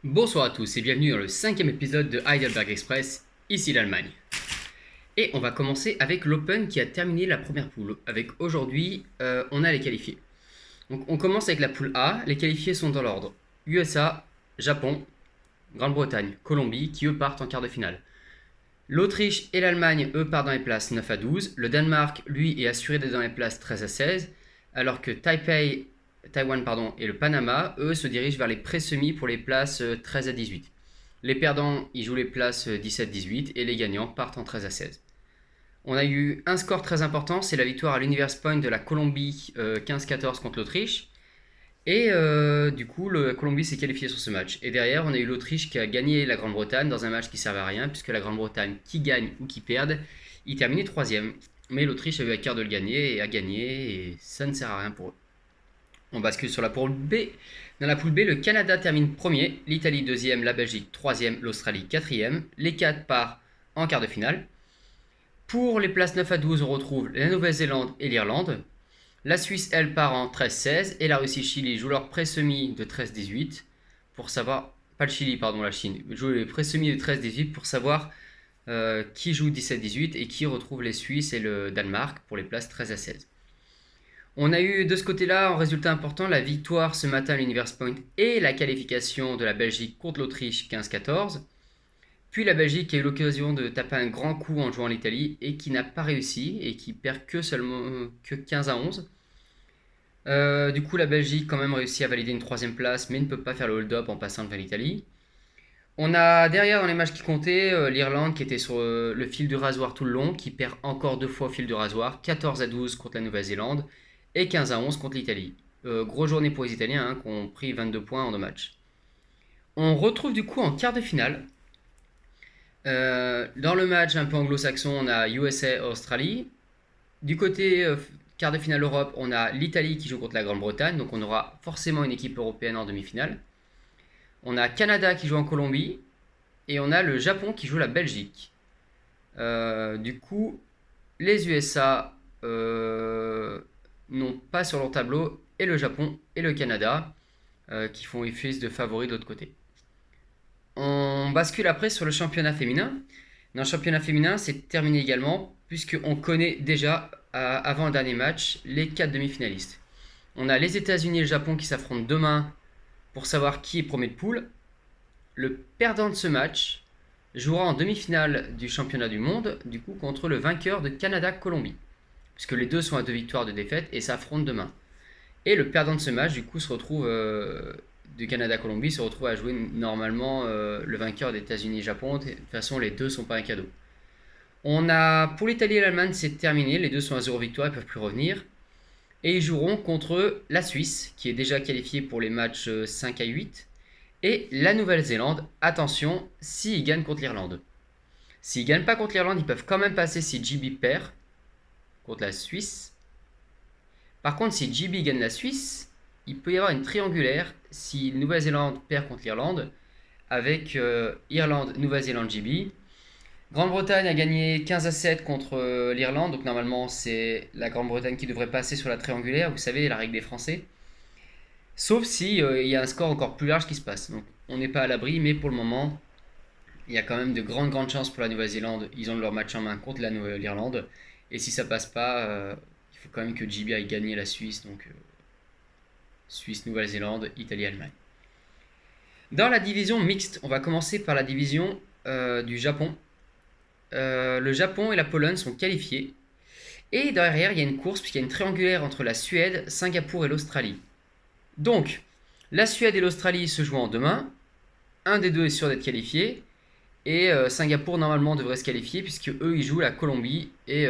Bonsoir à tous et bienvenue dans le 5e épisode de Heidelberg Express, ici l'Allemagne. Et on va commencer avec l'Open qui a terminé la première poule. Avec aujourd'hui, on a les qualifiés. Donc on commence avec la poule A. Les qualifiés sont dans l'ordre USA, Japon, Grande-Bretagne, Colombie qui eux partent en quart de finale. L'Autriche et l'Allemagne eux partent dans les places 9 à 12. Le Danemark lui est assuré d'être dans les places 13 à 16. Alors que Taïwan et le Panama, eux, se dirigent vers les pré-semis pour les places 13 à 18. Les perdants, ils jouent les places 17-18 et les gagnants partent en 13 à 16. On a eu un score très important, c'est la victoire à l'Universe Point de la Colombie 15-14 contre l'Autriche. Et du coup, la Colombie s'est qualifiée sur ce match. Et derrière, on a eu l'Autriche qui a gagné la Grande-Bretagne dans un match qui ne servait à rien, puisque la Grande-Bretagne, qui gagne ou qui perde, il terminait 3ème. Mais l'Autriche a eu à cœur de le gagner et a gagné, et ça ne sert à rien pour eux. On bascule sur la poule B. Dans la poule B, le Canada termine premier, l'Italie deuxième, la Belgique troisième, l'Australie quatrième. Les 4 partent en quart de finale. Pour les places 9 à 12, on retrouve la Nouvelle-Zélande et l'Irlande. La Suisse, elle, part en 13-16 et la Russie-Chili joue leur pré-semi de 13-18 pour savoir... Pas le Chili, pardon, la Chine. Joue les pré-semis de 13-18 pour savoir qui joue 17-18 et qui retrouve les Suisses et le Danemark pour les places 13 à 16. On a eu de ce côté-là, en résultat important, la victoire ce matin à l'Universe Point et la qualification de la Belgique contre l'Autriche 15-14. Puis la Belgique a eu l'occasion de taper un grand coup en jouant l'Italie et qui n'a pas réussi et qui perd que 15 à 11. Du coup, la Belgique quand même réussi à valider une troisième place, mais ne peut pas faire le hold-up en passant devant l'Italie. On a derrière dans les matchs qui comptaient l'Irlande qui était sur le fil du rasoir tout le long, qui perd encore 2 fois au fil du rasoir, 14 à 12 contre la Nouvelle-Zélande et 15 à 11 contre l'Italie. Grosse journée pour les Italiens hein, qui ont pris 22 points en 2 matchs. On retrouve du coup en quart de finale. Dans le match un peu anglo-saxon, on a USA-Australie. Du côté quart de finale Europe, on a l'Italie qui joue contre la Grande-Bretagne, donc on aura forcément une équipe européenne en demi-finale. On a Canada qui joue en Colombie et on a le Japon qui joue la Belgique. Du coup, les USA n'ont pas sur leur tableau et le Japon et le Canada qui font office de favoris de l'autre côté. On bascule après sur le championnat féminin. Dans le championnat féminin, c'est terminé également puisqu'on connaît déjà avant le dernier match les 4 demi-finalistes. On a les États-Unis et le Japon qui s'affrontent demain pour savoir qui est premier de poule. Le perdant de ce match jouera en demi-finale du championnat du monde, du coup contre le vainqueur de Canada-Colombie, puisque les deux sont à 2 victoires de défaite et s'affrontent demain. Et le perdant de ce match, du coup, se retrouve du Canada-Colombie, se retrouve à jouer normalement le vainqueur des États-Unis-Japon. De toute façon, les deux sont pas un cadeau. On a pour l'Italie et l'Allemagne, c'est terminé. Les deux sont à 0 victoire, ils peuvent plus revenir. Et ils joueront contre la Suisse, qui est déjà qualifiée pour les matchs 5 à 8. Et la Nouvelle-Zélande, attention, s'ils gagnent contre l'Irlande. S'ils gagnent pas contre l'Irlande, ils peuvent quand même passer si JB perd contre la Suisse. Par contre, si JB gagne la Suisse, il peut y avoir une triangulaire si Nouvelle-Zélande perd contre l'Irlande, avec Irlande, Nouvelle-Zélande, JB. Grande-Bretagne a gagné 15 à 7 contre l'Irlande, donc normalement c'est la Grande-Bretagne qui devrait passer sur la triangulaire, vous savez, la règle des Français. Sauf si il y a un score encore plus large qui se passe. Donc on n'est pas à l'abri, mais pour le moment, il y a quand même de grandes chances pour la Nouvelle-Zélande. Ils ont leur match en main contre l'Irlande. Et si ça passe pas, il faut quand même que JB aille gagner la Suisse, donc Suisse, Nouvelle-Zélande, Italie, Allemagne. Dans la division mixte, on va commencer par la division du Japon. Le Japon et la Pologne sont qualifiés. Et derrière, il y a une course, puisqu'il y a une triangulaire entre la Suède, Singapour et l'Australie. Donc, la Suède et l'Australie se jouent en demain. Un des deux est sûr d'être qualifié. Et Singapour, normalement, devrait se qualifier, puisque eux, ils jouent la Colombie. Et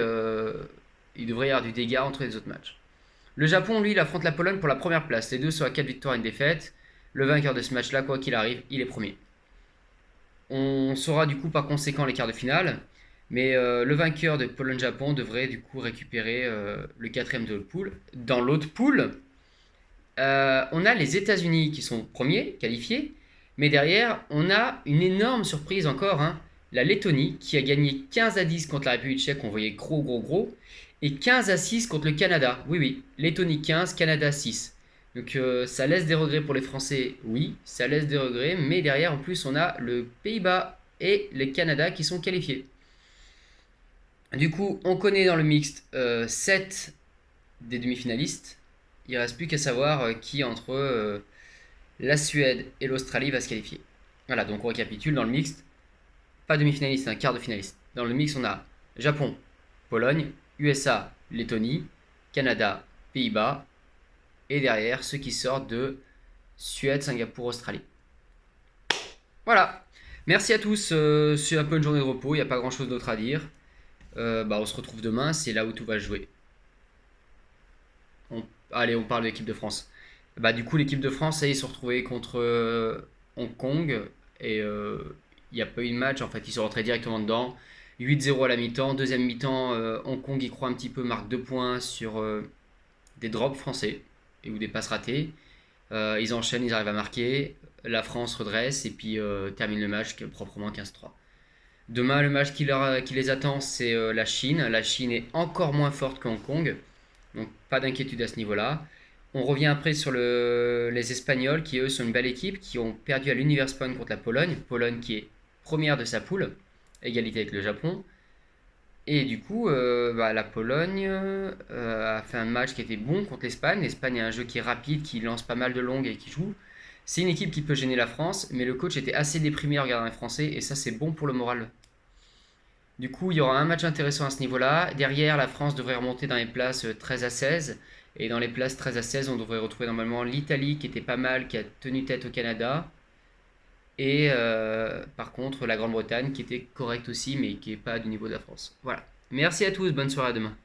il devrait y avoir du dégât entre les autres matchs. Le Japon, lui, il affronte la Pologne pour la première place. Les deux sont à 4 victoires et une défaite. Le vainqueur de ce match-là, quoi qu'il arrive, il est premier. On saura du coup par conséquent les quarts de finale. Mais le vainqueur de Pologne-Japon devrait du coup récupérer le quatrième de l'autre poule. Dans l'autre poule, on a les États-Unis qui sont premiers, qualifiés. Mais derrière, on a une énorme surprise encore. Hein, la Lettonie qui a gagné 15 à 10 contre la République tchèque, on voyait gros. Et 15 à 6 contre le Canada. Oui, Lettonie 15, Canada 6. Donc ça laisse des regrets pour les Français, oui, ça laisse des regrets, mais derrière en plus on a le Pays-Bas et le Canada qui sont qualifiés. Du coup, on connaît dans le mixte 7 des demi-finalistes. Il ne reste plus qu'à savoir qui entre la Suède et l'Australie va se qualifier. Voilà, donc on récapitule dans le mixte. Pas demi-finaliste, un quart de finaliste. Dans le mix, on a Japon, Pologne, USA, Lettonie, Canada, Pays-Bas, et derrière ceux qui sortent de Suède, Singapour, Australie. Voilà. Merci à tous. C'est un peu une journée de repos. Il n'y a pas grand-chose d'autre à dire. On se retrouve demain. C'est là où tout va jouer. Allez, on parle de l'équipe de France. Du coup, l'équipe de France, ils se sont retrouvés contre Hong Kong. Et il n'y a pas eu de match. En fait, ils sont rentrés directement dedans. 8-0 à la mi-temps. Deuxième mi-temps, Hong Kong y croit un petit peu, marque 2 points sur des drops français ou des passes ratées. Ils enchaînent, ils arrivent à marquer. La France redresse et puis termine le match proprement 15-3. Demain, le match qui les attend, c'est la Chine. La Chine est encore moins forte que Hong Kong. Donc pas d'inquiétude à ce niveau-là. On revient après sur les Espagnols qui eux sont une belle équipe, qui ont perdu à l'Universpan contre la Pologne. Pologne qui est première de sa poule, égalité avec le Japon. Et du coup, la Pologne a fait un match qui était bon contre l'Espagne. L'Espagne a un jeu qui est rapide, qui lance pas mal de longues et qui joue. C'est une équipe qui peut gêner la France, mais le coach était assez déprimé en regardant les Français, et ça c'est bon pour le moral. Du coup, il y aura un match intéressant à ce niveau-là. Derrière, la France devrait remonter dans les places 13 à 16. Et dans les places 13 à 16, on devrait retrouver normalement l'Italie qui était pas mal, qui a tenu tête au Canada. Et par contre, la Grande-Bretagne qui était correcte aussi, mais qui n'est pas du niveau de la France. Voilà. Merci à tous, bonne soirée à demain.